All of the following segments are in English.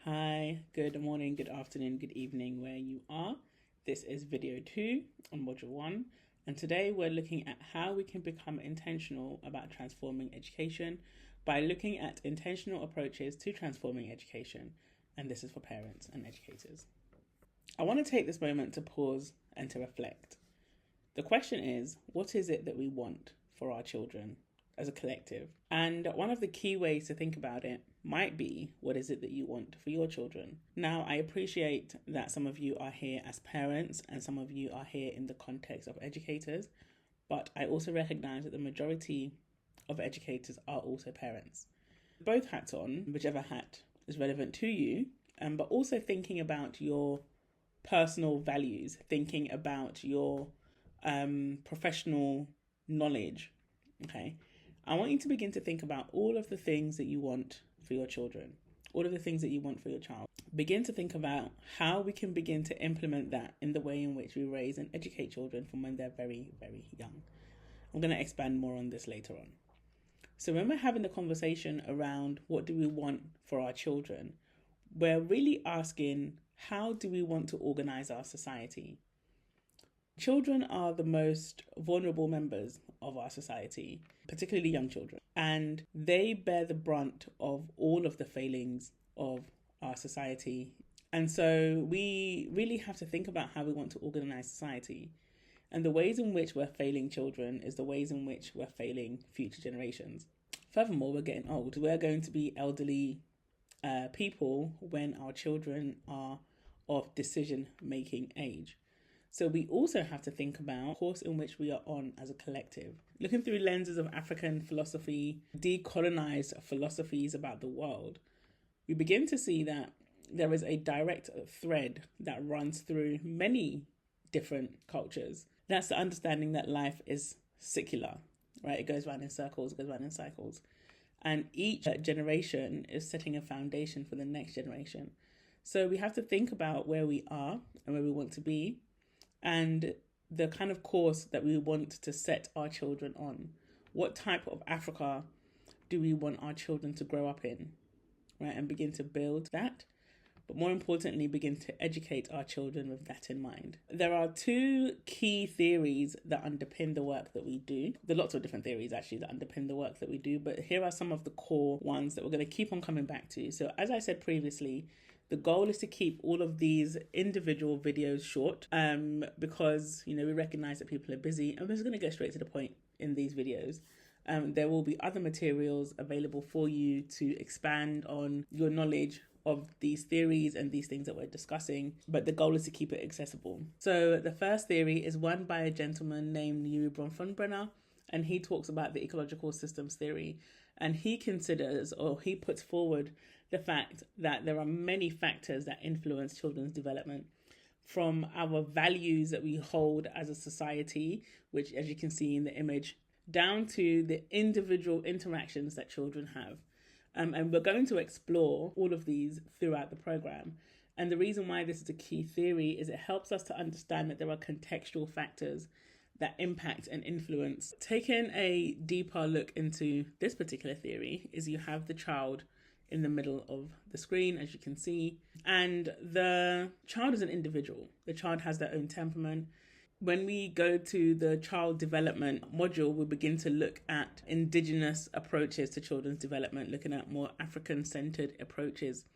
Hi, good morning, good afternoon, good evening, where you are. This is video 2 on module 1, and today we're looking at how we can become intentional about transforming education by looking at intentional approaches to transforming education, and this is for parents and educators. I want to take this moment to pause and to reflect. The question is, what is it that we want for our children as a collective? And one of the key ways to think about it might be, what is it that you want for your children? Now, I appreciate that some of you are here as parents and some of you are here in the context of educators, but I also recognize that the majority of educators are also parents. Both hats on, whichever hat is relevant to you, but also thinking about your personal values, thinking about your professional knowledge, okay? I want you to begin to think about all of the things that you want for your children, all of the things that you want for your child. Begin to think about how we can begin to implement that in the way in which we raise and educate children from when they're very, very young. I'm going to expand more on this later on. So when we're having the conversation around what do we want for our children, we're really asking, how do we want to organize our society? Children are the most vulnerable members of our society, particularly young children, and they bear the brunt of all of the failings of our society. And so we really have to think about how we want to organize society. And the ways in which we're failing children is the ways in which we're failing future generations. Furthermore, we're getting old. We're going to be elderly people when our children are of decision-making age. So we also have to think about the course in which we are on as a collective. Looking through lenses of African philosophy, decolonized philosophies about the world, we begin to see that there is a direct thread that runs through many different cultures. That's the understanding that life is circular, right? It goes round in circles, it goes round in cycles. And each generation is setting a foundation for the next generation. So we have to think about where we are and where we want to be, and the kind of course that we want to set our children on. What type of Africa do we want our children to grow up in, right? And begin to build that, but more importantly, begin to educate our children with that in mind. There are two key theories that underpin the work that we do. There are lots of different theories actually that underpin the work that we do, but here are some of the core ones that we're going to keep on coming back to. So as I said previously, the goal is to keep all of these individual videos short because, we recognize that people are busy, and we're just going to get straight to the point in these videos. There will be other materials available for you to expand on your knowledge of these theories and these things that we're discussing, but the goal is to keep it accessible. So the first theory is one by a gentleman named Yuri Bronfenbrenner, and he talks about the ecological systems theory, and he considers, or he puts forward, the fact that there are many factors that influence children's development, from our values that we hold as a society, which, as you can see in the image, down to the individual interactions that children have. And we're going to explore all of these throughout the program. And the reason why this is a key theory is it helps us to understand that there are contextual factors that impact and influence. Taking a deeper look into this particular theory is you have the child in the middle of the screen, as you can see, and the child is an individual. The child has their own temperament. When we go to the child development module, we begin to look at indigenous approaches to children's development, looking at more African-centered approaches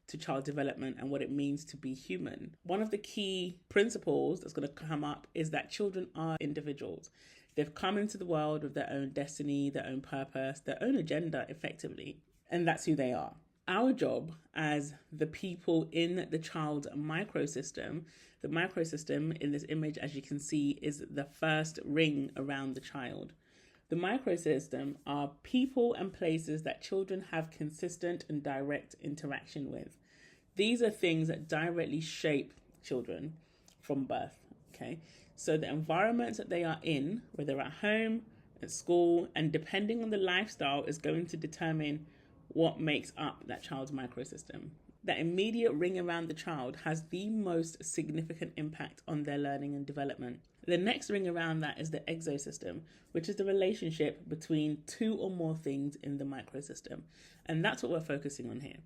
to child development and what it means to be human. One of the key principles that's going to come up is that children are individuals. They've come into the world with their own destiny, their own purpose, their own agenda, effectively, and that's who they are. Our job as the people in the child microsystem, the microsystem in this image, as you can see, is the first ring around the child. The microsystem are people and places that children have consistent and direct interaction with. These are things that directly shape children from birth, okay? So the environment that they are in, whether at home, at school, and depending on the lifestyle, is going to determine what makes up that child's microsystem. That immediate ring around the child has the most significant impact on their learning and development. The next ring around that is the exosystem, which is the relationship between two or more things in the microsystem. And that's what we're focusing on here.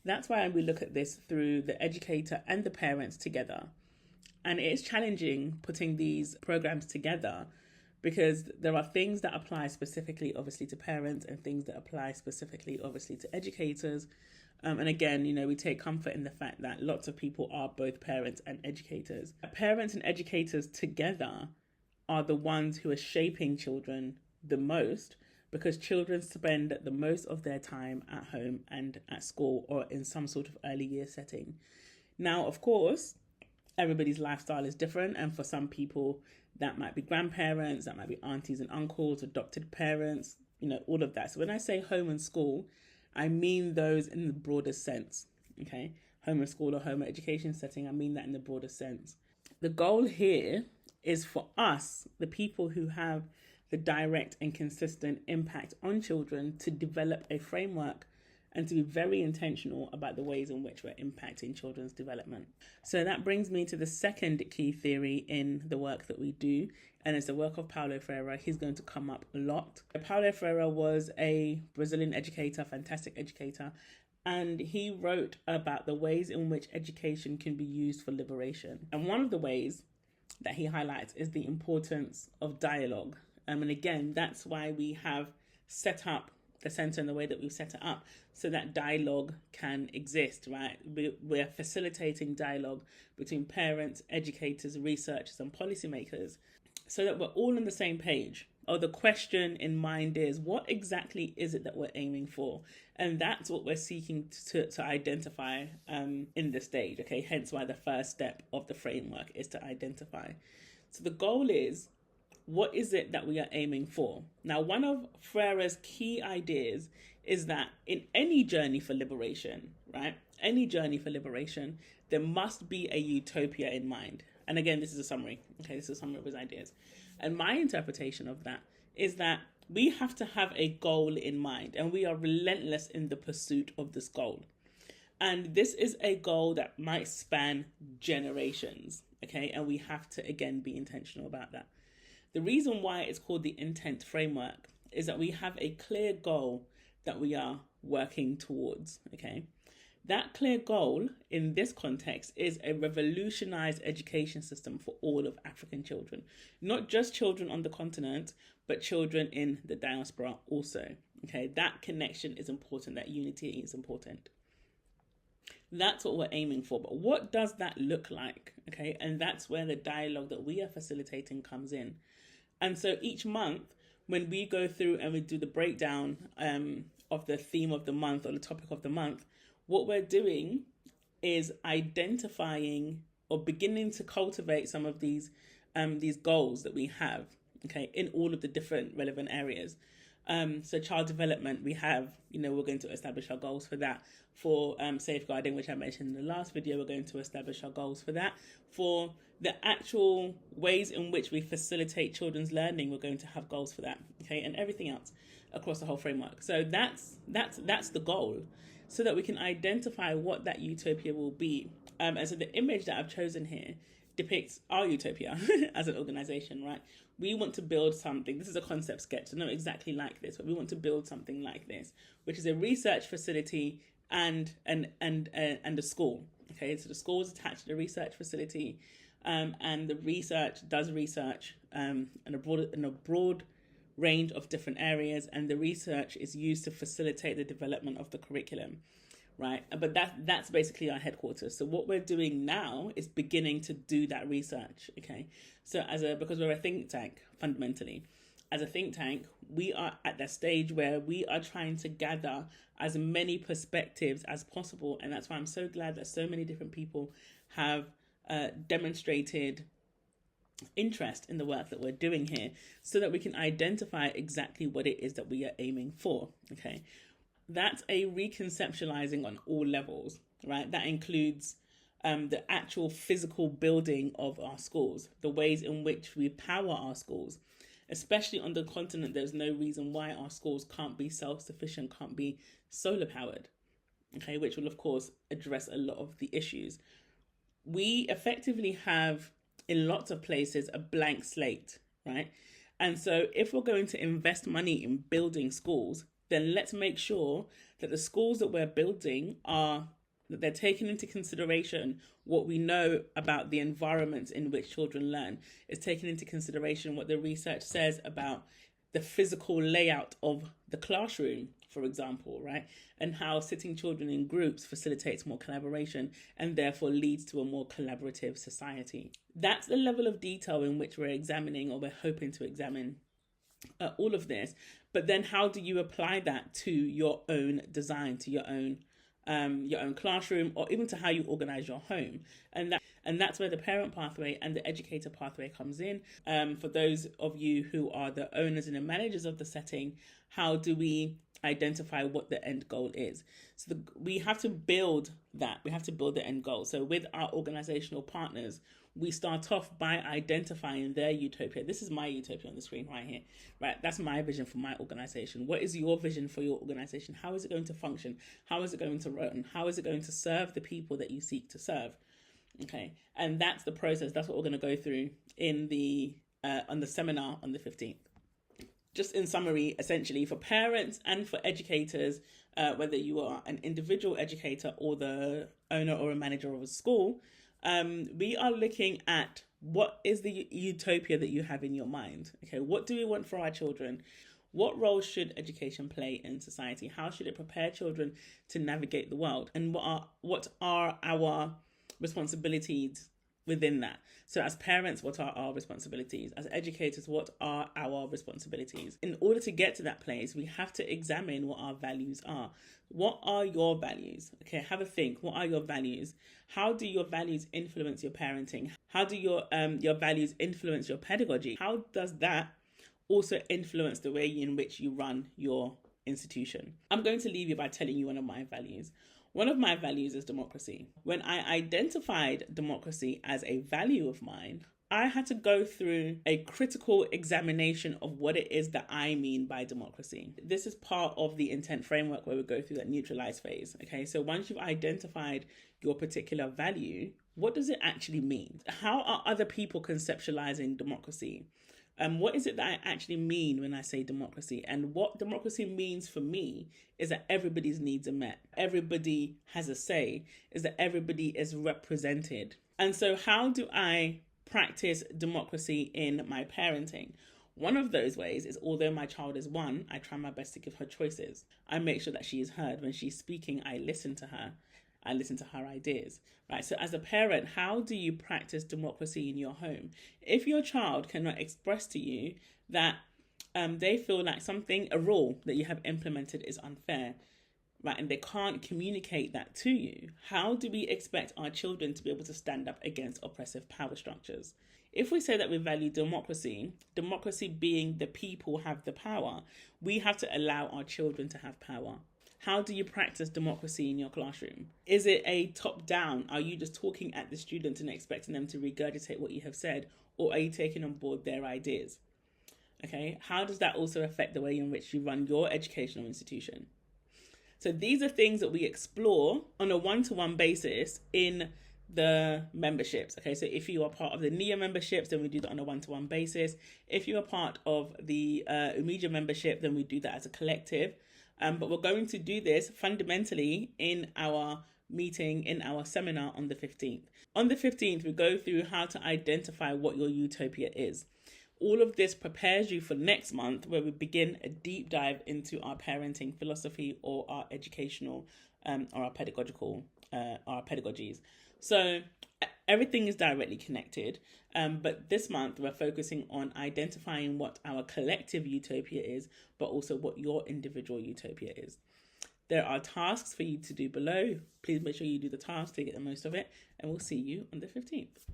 That's why we look at this through the educator and the parents together. And it's challenging putting these programs together because there are things that apply specifically, obviously, to parents and things that apply specifically, obviously, to educators. And again, we take comfort in the fact that lots of people are both parents and educators. Parents and educators together are the ones who are shaping children the most, because children spend the most of their time at home and at school or in some sort of early year setting. Now, of course, everybody's lifestyle is different, and for some people that might be grandparents, that might be aunties and uncles, adopted parents, all of that. So when I say home and school, I mean those in the broader sense, okay? Home and school or home education setting, I mean that in the broader sense. The goal here is for us, the people who have the direct and consistent impact on children, to develop a framework and to be very intentional about the ways in which we're impacting children's development. So that brings me to the second key theory in the work that we do, and it's the work of Paulo Freire. He's going to come up a lot. Paulo Freire was a Brazilian educator, fantastic educator, and he wrote about the ways in which education can be used for liberation. And one of the ways that he highlights is the importance of dialogue. And again, that's why we have set up the center in the way that we've set it up, so that dialogue can exist, right? We're facilitating dialogue between parents, educators, researchers, and policymakers, so that we're all on the same page. Or the question in mind is, what exactly is it that we're aiming for? And that's what we're seeking to identify in this stage, okay? Hence why the first step of the framework is to identify. So the goal is, what is it that we are aiming for? Now, one of Freire's key ideas is that in any journey for liberation, right? Any journey for liberation, there must be a utopia in mind. And again, this is a summary. Okay, this is a summary of his ideas. And my interpretation of that is that we have to have a goal in mind, and we are relentless in the pursuit of this goal. And this is a goal that might span generations, okay? And we have to, again, be intentional about that. The reason why it's called the intent framework is that we have a clear goal that we are working towards, okay? That clear goal in this context is a revolutionized education system for all of African children. Not just children on the continent, but children in the diaspora also, okay? That connection is important, that unity is important. That's what we're aiming for. But what does that look like, okay? And that's where the dialogue that we are facilitating comes in. And so each month, when we go through and we do the breakdown of the theme of the month or the topic of the month, what we're doing is identifying or beginning to cultivate some of these goals that we have, okay, in all of the different relevant areas. So child development, we have, we're going to establish our goals for that. For safeguarding, which I mentioned in the last video, we're going to establish our goals for that. For the actual ways in which we facilitate children's learning, we're going to have goals for that, okay, and everything else across the whole framework. So that's the goal, so that we can identify what that utopia will be. And so the image that I've chosen here depicts our utopia as an organization, right? We want to build something. This is a concept sketch, so not exactly like this, but we want to build something like this, which is a research facility and a school. Okay, so the school is attached to the research facility, and the research does research in a broad range of different areas, and the research is used to facilitate the development of the curriculum, right? But that's basically our headquarters. So what we're doing now is beginning to do that research, okay? So because we're a think tank, fundamentally, as a think tank, we are at that stage where we are trying to gather as many perspectives as possible. And that's why I'm so glad that so many different people have demonstrated interest in the work that we're doing here, so that we can identify exactly what it is that we are aiming for, okay? That's a reconceptualizing on all levels, right? That includes the actual physical building of our schools, the ways in which we power our schools. Especially on the continent, there's no reason why our schools can't be self-sufficient, can't be solar powered, okay, which will, of course, address a lot of the issues. We effectively have, in lots of places, a blank slate, right? And so if we're going to invest money in building schools, then let's make sure that the schools that we're building are that they're taking into consideration what we know about the environments in which children learn. It's taking into consideration what the research says about the physical layout of the classroom, for example, right? And how sitting children in groups facilitates more collaboration and therefore leads to a more collaborative society. That's the level of detail in which we're examining, or we're hoping to examine, all of this. But then how do you apply that to your own design, to your own classroom, or even to how you organize your home? And that's where the parent pathway and the educator pathway comes in. For those of you who are the owners and the managers of the setting, how do we identify what the end goal is? So we have to build that. We have to build the end goal. So with our organizational partners, we start off by identifying their utopia. This is my utopia on the screen right here, right? That's my vision for my organization. What is your vision for your organization? How is it going to function? How is it going to run? How is it going to serve the people that you seek to serve? Okay, and that's the process. That's what we're going to go through in the on the seminar on the 15th. Just in summary, essentially, for parents and for educators, whether you are an individual educator or the owner or a manager of a school, we are looking at what is the utopia that you have in your mind. Okay, what do we want for our children? What role should education play in society? How should it prepare children to navigate the world? And what are our responsibilities within that? So as parents, what are our responsibilities? As educators, what are our responsibilities? In order to get to that place, we have to examine what our values are. What are your values? Okay, have a think. What are your values? How do your values influence your parenting? How do your values influence your pedagogy? How does that also influence the way in which you run your institution? I'm going to leave you by telling you one of my values. One of my values is democracy. When I identified democracy as a value of mine, I had to go through a critical examination of what it is that I mean by democracy. This is part of the intent framework where we go through that neutralize phase. Okay, so once you've identified your particular value, what does it actually mean? How are other people conceptualizing democracy? What is it that I actually mean when I say democracy? And what democracy means for me is that everybody's needs are met. Everybody has a say, is that everybody is represented. And so how do I practice democracy in my parenting? One of those ways is, although my child is one, I try my best to give her choices. I make sure that she is heard. When she's speaking, I listen to her. I listen to her ideas, right? So as a parent, how do you practice democracy in your home? If your child cannot express to you that they feel like a rule that you have implemented is unfair, right, and they can't communicate that to you, how do we expect our children to be able to stand up against oppressive power structures? If we say that we value democracy, democracy being the people have the power, we have to allow our children to have power. How do you practice democracy in your classroom? Is it a top-down? Are you just talking at the student and expecting them to regurgitate what you have said? Or are you taking on board their ideas? Okay, how does that also affect the way in which you run your educational institution? So these are things that we explore on a one-to-one basis in the memberships. Okay, so if you are part of the NIA memberships, then we do that on a one-to-one basis. If you are part of the Umedia membership, then we do that as a collective. But we're going to do this fundamentally in our meeting, in our seminar on the 15th. On the 15th, we go through how to identify what your utopia is. All of this prepares you for next month, where we begin a deep dive into our parenting philosophy or our educational or our pedagogical, our pedagogies. So everything is directly connected. But this month we're focusing on identifying what our collective utopia is, but also what your individual utopia is. There are tasks for you to do below. Please make sure you do the tasks to get the most of it. And we'll see you on the 15th.